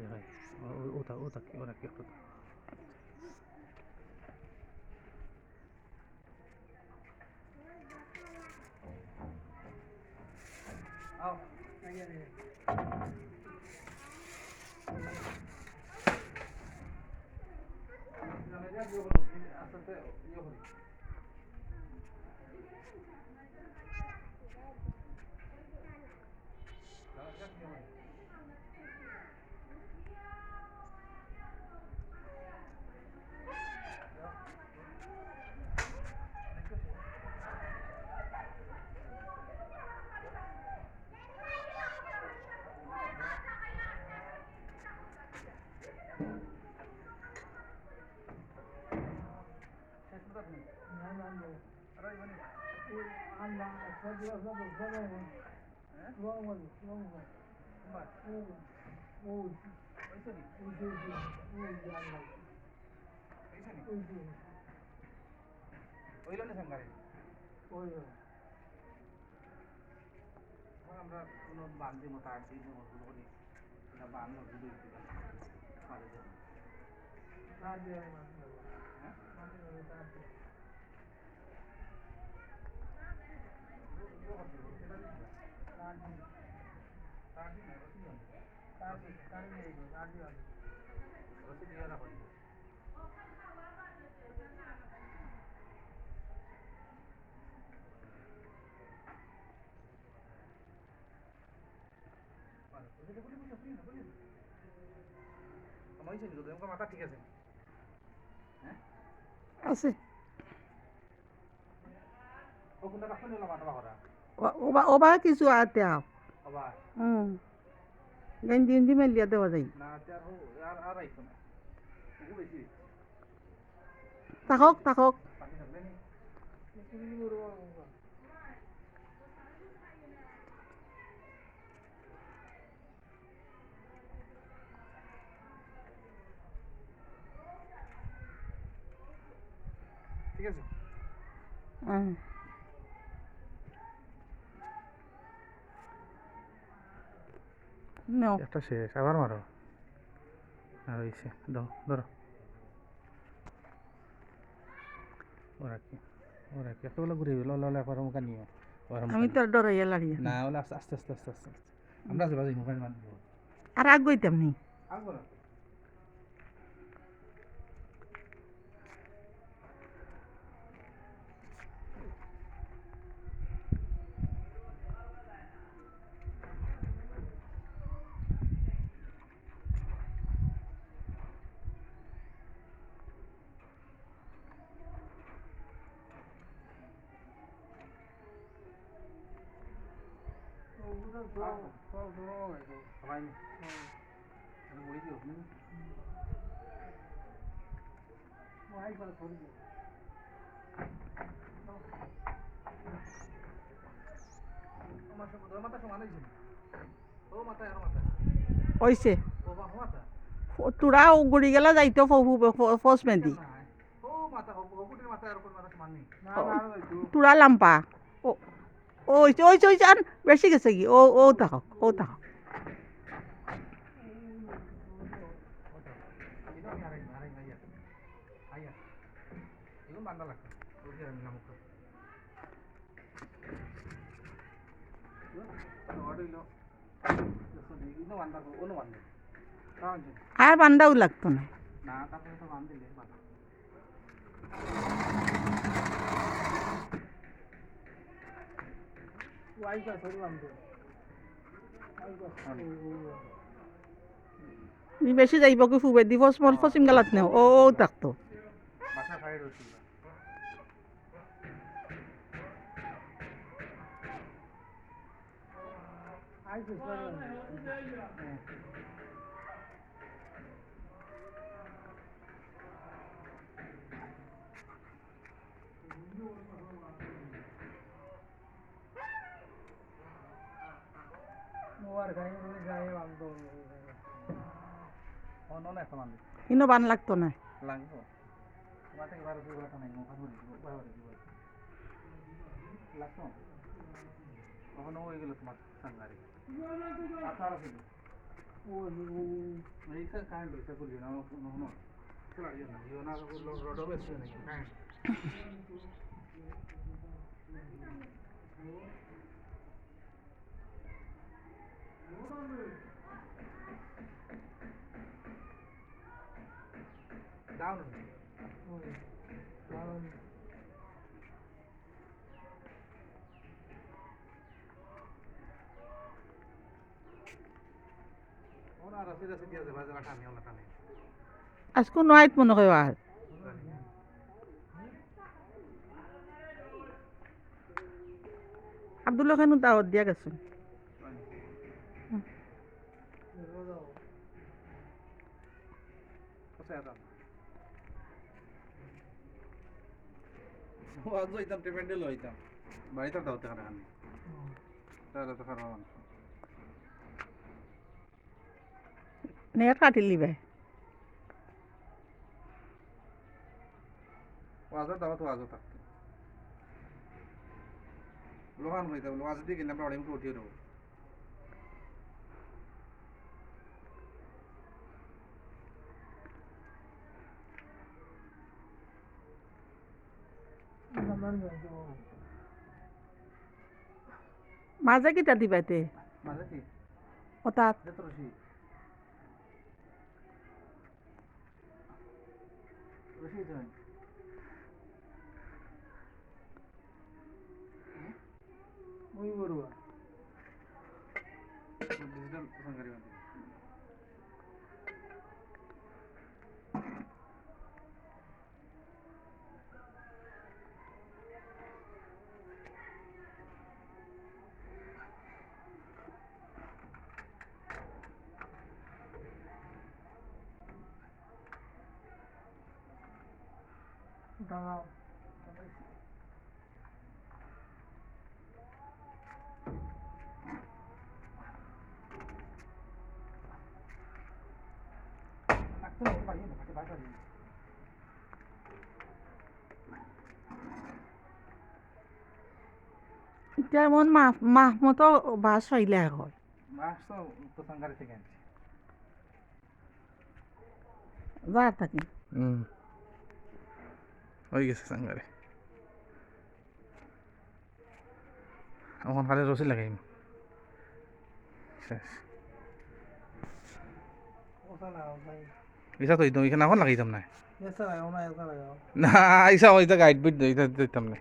দেখাই ওটা কি ওরা কি একটা আও আইয়া রে জানা যা দিও বলো আসতে ইয়ে করি আমরা কোনো বান্ধি মতো আসি করি এটা বান্ধব দুধ মাথা ঠিক আছে আছে ও কোনটা রাখুন মাথা বাকরা ওবা কিছু আতে আও আবার গেঞ্জি গেঞ্জি মেলিয়া দেওয়া যায় না আর আর আইতো না ও বেশি থাকক থাকক পানি থাকলে নি ঠিক আছে নাও একটা শেষ আবার মারো আর হইছে দাও ধরো ওরা কি একটা বলে ঘুরে গেল ওলা একবার মুখা নিও আমি তো ডরাইয়া লাড়িয়ে না ওলা আস্তে আস্তে আস্তে আস্তে আস্তে আমরা যে বাজি মোবাইল মান দিব আর আগ গইতাম নি আগবো না সবাই মুড়ি দিও মাথা সমান হয়েছে ও মাথায় আর মাথা হইছে ও বা মাথা তোরা গুড়ি গেলা যাইতো ফস মেদি ও মাথা হকুটির মাথা আর কোন মাথা সমান নেই না তোরা লাম্পা ওইছে ওইছে ওইছে আর বেশি গেছে কি ও থাকক ও থাকক 이건 만날라. 어디 가면 나무까. 어디로? 이거 만나고 오늘 왔네. 다음 주. আর বান্দাও লাগতো না 나 তারপরে তো বান দিলে বান। ওয়াইকা সরি বান দে। বেশি যাইব কি ফুবে দি ফসিম গালাত নেও ও থাকতো বাসা খাই রইছি। আইছে ইনো বান লাগতো না লাগবো তোমার থেকে বারো দুই কথা নাই মুখ লাগতো কখনো হয়ে গেল তোমার সাংগারে আচ্ছা আর এইটা কারেন্ট হইছে বলি না কোনো চলা যায় না জিও না রড বেশি নাকি কারেন্ট ডাউন ওরা রাসিদ আছে দিয়ে বাজে টানি ওলা টানি আজকে নয়ত মনে হয় আর আব্দুল্লাহ খানু দাওয়াত দিয়া গেছে ওয়াজ হইতাম পেমেন্টে লইতাম বাড়িতে দাও টাকা আমি তাহলে তো খারাপ না নেট কাটি লিবে ওয়াজের দাওয়াত ওয়াজও থাকতো লোহান হইতাম ওয়াজ দিয়ে কিনা আমরা অনেক উঠিয়ে দেবো মাঝে কিটা দিবাইতে মাঝে কি ওটাত যেত রশি রশি জয়েন ওই বড়ুয়া ডিজিটাল সংগারি বান্ধি দাঁড়াও এতিয়া মন মাহ মতো বাস হইলে হয় মাছ তো সংগারি থেকে আনছি যা থাকি হয়ে গেছে সাঙ্গারে এখন খালি রসি লাগাইম শেষ ইসা তো এখানে এখন লাগাইতাম না না ইসা হয়তো গাইড বিট দিতাম না